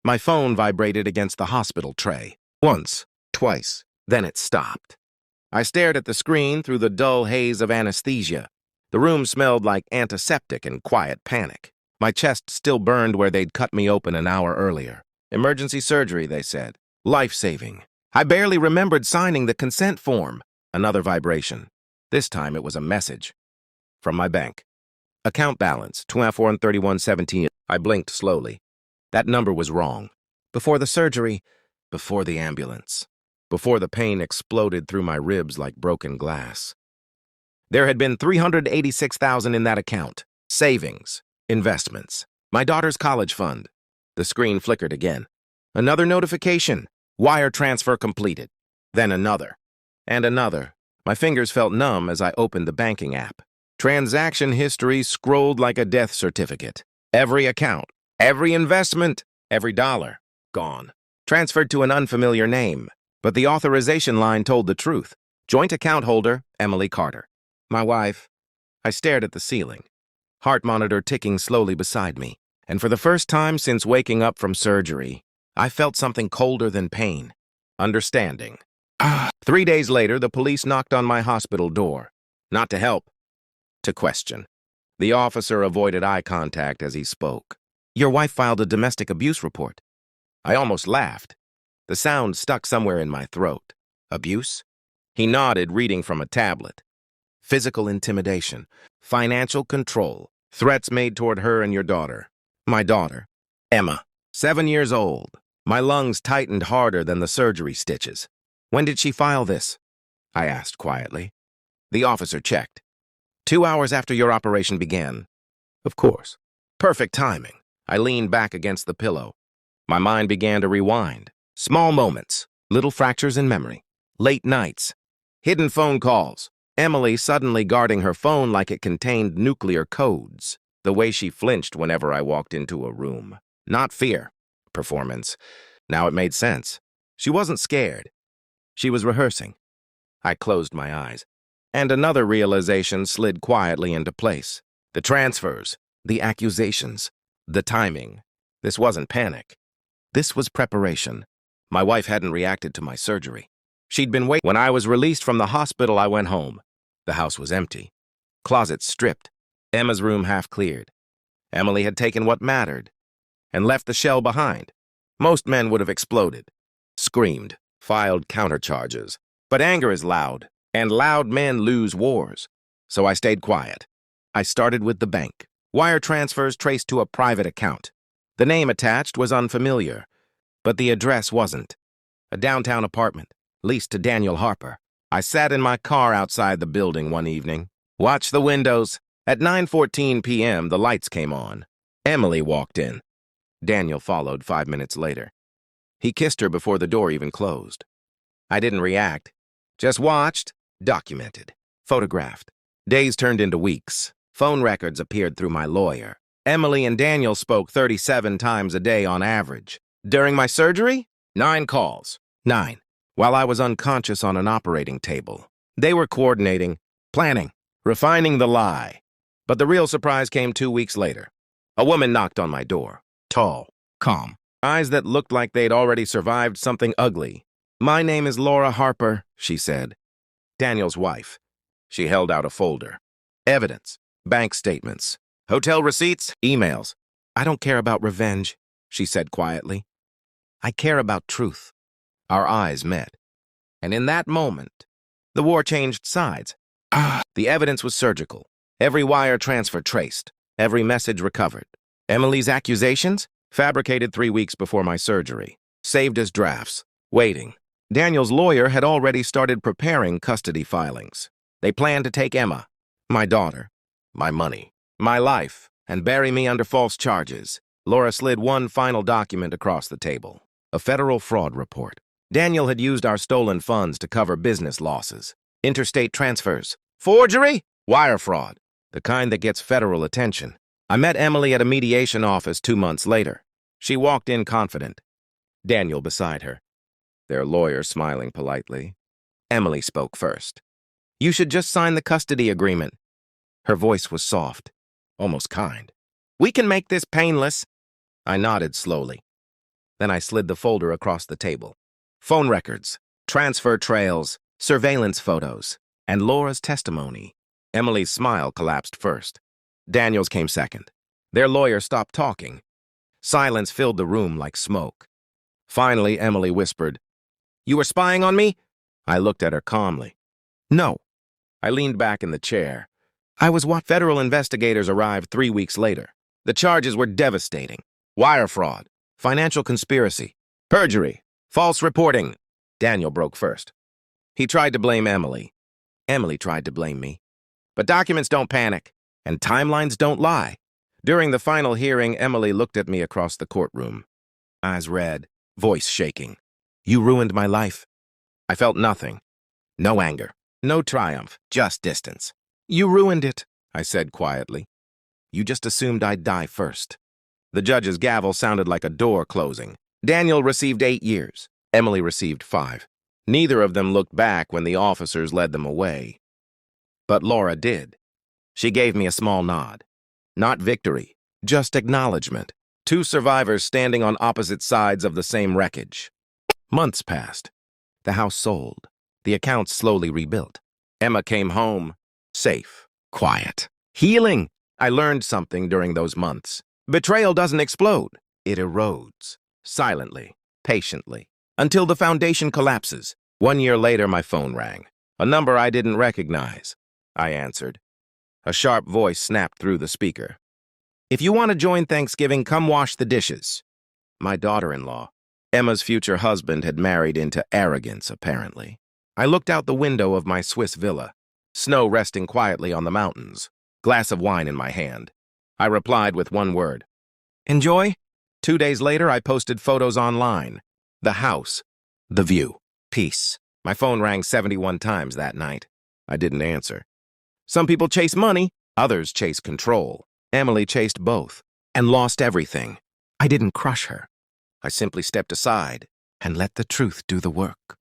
My phone vibrated against the hospital tray. Once, twice, then it stopped. I stared at the screen through the dull haze of anesthesia. The room smelled like antiseptic and quiet panic. My chest still burned where they'd cut me open an hour earlier. Emergency surgery, they said. Life-saving. I barely remembered signing the consent form. Another vibration. This time it was a message. From my bank. Account balance, 2431.17. I blinked slowly. That number was wrong. Before the surgery, before the ambulance, before the pain exploded through my ribs like broken glass. There had been $386,000 in that account. Savings, investments, my daughter's college fund. The screen flickered again. Another notification. Wire transfer completed. Then another. And another. My fingers felt numb as I opened the banking app. Transaction history scrolled like a death certificate. Every account, every investment, every dollar, gone. Transferred to an unfamiliar name. But the authorization line told the truth. Joint account holder, Emily Carter. My wife. I stared at the ceiling. Heart monitor ticking slowly beside me. And for the first time since waking up from surgery, I felt something colder than pain. Understanding. 3 days later, the police knocked on my hospital door. Not to help. To question. The officer avoided eye contact as he spoke. Your wife filed a domestic abuse report. I almost laughed. The sound stuck somewhere in my throat. Abuse? He nodded, reading from a tablet. Physical intimidation, financial control, threats made toward her and your daughter. My daughter, Emma, 7 years old. My lungs tightened harder than the surgery stitches. When did she file this? I asked quietly. The officer checked. 2 hours after your operation began. Of course. Perfect timing. I leaned back against the pillow. My mind began to rewind. Small moments, little fractures in memory. Late nights, hidden phone calls. Emily suddenly guarding her phone like it contained nuclear codes. The way she flinched whenever I walked into a room. Not fear. Performance. Now it made sense. She wasn't scared. She was rehearsing. I closed my eyes. And another realization slid quietly into place. The transfers, the accusations, the timing. This wasn't panic. This was preparation. My wife hadn't reacted to my surgery. She'd been waiting. When I was released from the hospital, I went home. The house was empty. Closets stripped. Emma's room half cleared. Emily had taken what mattered and left the shell behind. Most men would have exploded, screamed, filed countercharges. But anger is loud, and loud men lose wars. So I stayed quiet. I started with the bank. Wire transfers traced to a private account. The name attached was unfamiliar, but the address wasn't. A downtown apartment, leased to Daniel Harper. I sat in my car outside the building one evening, watched the windows. At 9:14 p.m., the lights came on. Emily walked in. Daniel followed 5 minutes later. He kissed her before the door even closed. I didn't react, just watched, documented, photographed. Days turned into weeks. Phone records appeared through my lawyer. Emily and Daniel spoke 37 times a day on average. During my surgery, 9 calls. 9. While I was unconscious on an operating table. They were coordinating, planning, refining the lie. But the real surprise came 2 weeks later. A woman knocked on my door. Tall, calm, eyes that looked like they'd already survived something ugly. My name is Laura Harper, she said. Daniel's wife. She held out a folder. Evidence, bank statements, hotel receipts, emails. I don't care about revenge, she said quietly. I care about truth. Our eyes met. And in that moment, the war changed sides. The evidence was surgical. Every wire transfer traced. Every message recovered. Emily's accusations? Fabricated 3 weeks before my surgery. Saved as drafts. Waiting. Daniel's lawyer had already started preparing custody filings. They planned to take Emma, my daughter, my money, my life, and bury me under false charges. Laura slid one final document across the table. A federal fraud report. Daniel had used our stolen funds to cover business losses. Interstate transfers. Forgery? Wire fraud. The kind that gets federal attention. I met Emily at a mediation office 2 months later. She walked in confident. Daniel beside her. Their lawyer smiling politely. Emily spoke first. You should just sign the custody agreement. Her voice was soft, almost kind. We can make this painless. I nodded slowly. Then I slid the folder across the table. Phone records, transfer trails, surveillance photos, and Laura's testimony. Emily's smile collapsed first. Daniel's came second. Their lawyer stopped talking. Silence filled the room like smoke. Finally, Emily whispered, "You were spying on me?" I looked at her calmly. "No." I leaned back in the chair. I was what federal investigators arrived 3 weeks later. The charges were devastating. Wire fraud, financial conspiracy, perjury, false reporting. Daniel broke first. He tried to blame Emily. Emily tried to blame me. But documents don't panic, and timelines don't lie. During the final hearing, Emily looked at me across the courtroom. Eyes red, voice shaking. "You ruined my life." I felt nothing. No anger, no triumph, just distance. "You ruined it," I said quietly. "You just assumed I'd die first." The judge's gavel sounded like a door closing. Daniel received 8 years. Emily received 5. Neither of them looked back when the officers led them away. But Laura did. She gave me a small nod. Not victory, just acknowledgement. 2 survivors standing on opposite sides of the same wreckage. Months passed. The house sold. The accounts slowly rebuilt. Emma came home, safe, quiet, healing. I learned something during those months. Betrayal doesn't explode. It erodes, silently, patiently, until the foundation collapses. 1 year later, my phone rang. A number I didn't recognize. I answered. A sharp voice snapped through the speaker. "If you want to join Thanksgiving, come wash the dishes." My daughter-in-law. Emma's future husband had married into arrogance, apparently. I looked out the window of my Swiss villa, snow resting quietly on the mountains, glass of wine in my hand. I replied with one word. "Enjoy." 2 days later, I posted photos online. The house, the view, peace. My phone rang 71 times that night. I didn't answer. Some people chase money, others chase control. Emily chased both and lost everything. I didn't crush her. I simply stepped aside and let the truth do the work.